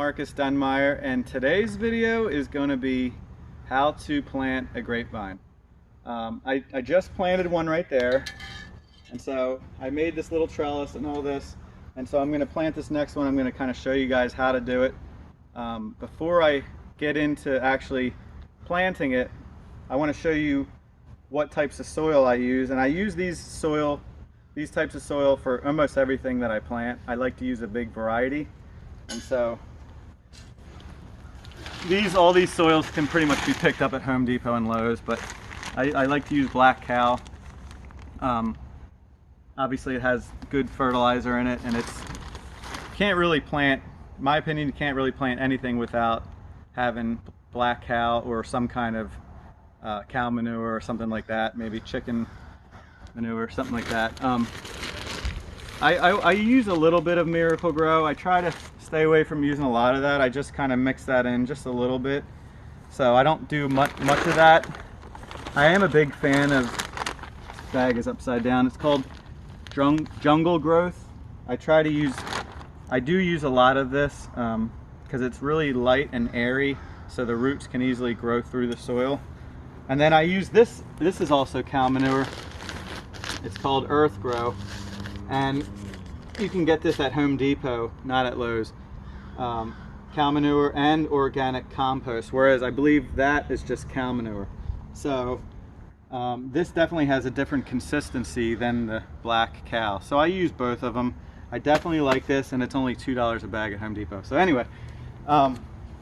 Marcus Dunmeyer, and today's video is going to be how to plant a grapevine. I just planted one right there, and so I made this little trellis and all this, and so I'm going to plant this next one. I'm going to kind of show you guys how to do it. Before I get into actually planting it, I want to show you what types of soil I use, and I use these types of soil for almost everything that I plant. I like to use a big variety, and so all these soils can pretty much be picked up at Home Depot and Lowe's, but I like to use black cow. Obviously it has good fertilizer in it, and can't really plant, in my opinion, you can't really plant anything without having black cow or some kind of cow manure or something like that, maybe chicken manure or something like that. I use a little bit of Miracle Grow. I try to stay away from using a lot of that. I just kind of mix that in just a little bit, so I don't do much of that. I am a big fan of, this bag is upside down, it's called Jungle Growth. I do use a lot of this because it's really light and airy, so the roots can easily grow through the soil. And then I use this is also cow manure. It's called Earth Grow, and you can get this at Home Depot, not at Lowe's. Cow manure and organic compost, whereas I believe that is just cow manure. So this definitely has a different consistency than the black cow. So I use both of them. I definitely like this, and it's only $2 a bag at Home Depot. So anyway,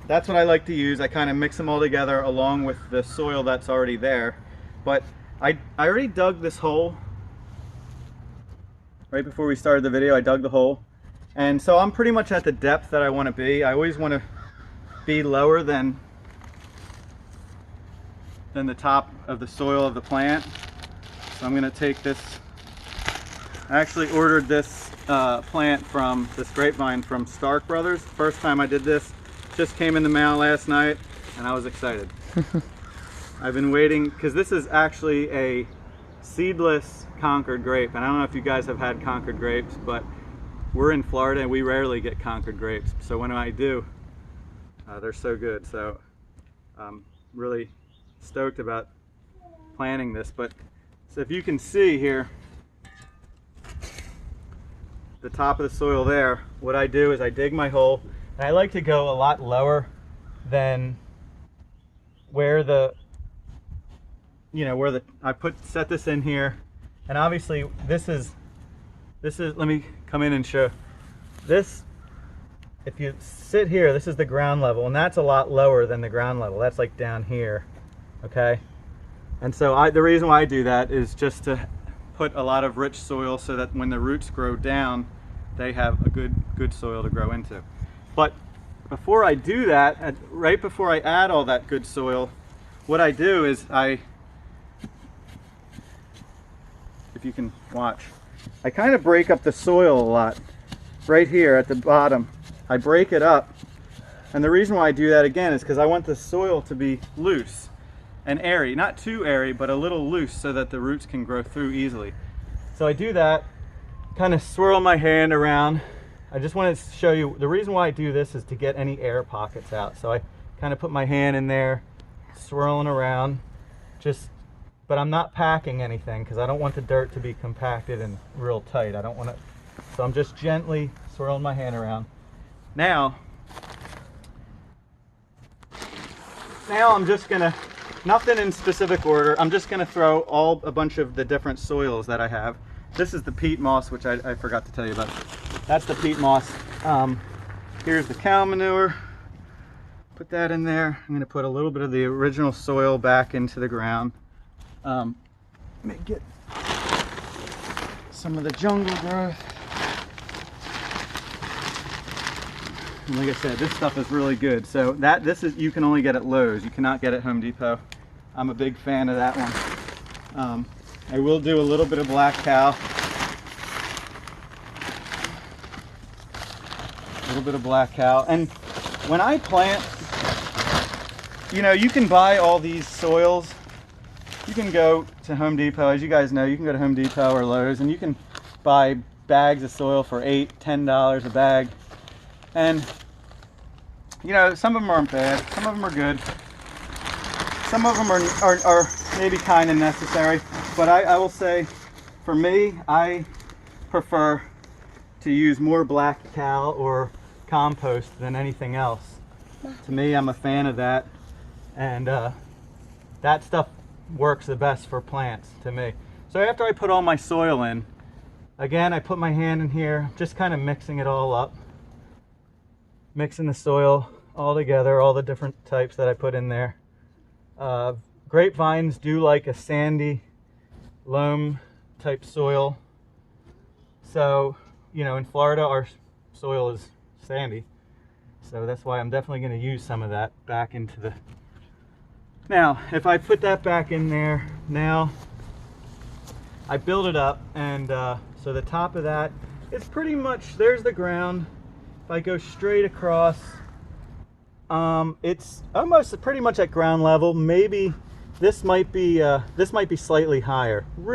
that's what I like to use. I kind of mix them all together along with the soil that's already there. But I already dug this hole. Right before we started the video, I dug the hole. And so I'm pretty much at the depth that I want to be. I always want to be lower than the top of the soil of the plant. So I'm going to take this. I actually ordered this this grapevine from Stark Brothers. First time I did this, just came in the mail last night, and I was excited. I've been waiting, because this is actually a seedless Concord grape, and I don't know if you guys have had Concord grapes, but we're in Florida and we rarely get Concord grapes. So when I do, they're so good. So I'm really stoked about planting this. But so if you can see here, the top of the soil there, what I do is I dig my hole, and I like to go a lot lower than where I set this in here. And obviously this is let me come in and show this. If you sit here, this is the ground level, and that's a lot lower than the ground level. That's like down here, okay? And so the reason why I do that is just to put a lot of rich soil so that when the roots grow down, they have a good soil to grow into. But before I do that, right before I add all that good soil, what I do is if you can watch, I kind of break up the soil a lot. Right here at the bottom, I break it up. And the reason why I do that again is because I want the soil to be loose and airy. Not too airy, but a little loose so that the roots can grow through easily. So I do that, kind of swirl my hand around. I just want to show you, the reason why I do this is to get any air pockets out. So I kind of put my hand in there, swirling around, but I'm not packing anything because I don't want the dirt to be compacted and real tight. I don't want it, so I'm just gently swirling my hand around. Now I'm just gonna, nothing in specific order, I'm just gonna throw a bunch of the different soils that I have. This is the peat moss, which I forgot to tell you about. That's the peat moss. Here's the cow manure. Put that in there. I'm gonna put a little bit of the original soil back into the ground. Let me get some of the jungle growth. And like I said, this stuff is really good. So you can only get at Lowe's. You cannot get at Home Depot. I'm a big fan of that one. I will do a little bit of black cow. A little bit of black cow. And when I plant, you can buy all these soils. You can go to Home Depot, as you guys know, you can go to Home Depot or Lowe's, and you can buy bags of soil for $8, $10 a bag. And you know, some of them aren't bad, some of them are good. Some of them are maybe kind of necessary, but I will say, for me, I prefer to use more black cow or compost than anything else. To me, I'm a fan of that, and that stuff works the best for plants to me. So after I put all my soil in, again, I put my hand in here, just kind of mixing it all up, mixing the soil all together, all the different types that I put in there. Grapevines do like a sandy loam type soil. So, you know, in Florida our soil is sandy. So that's why I'm definitely going to use some of that back into the... Now, if I put that back in there, now I build it up, and so the top of that is pretty much, there's the ground. If I go straight across, it's almost pretty much at ground level. Maybe this might be slightly higher. Really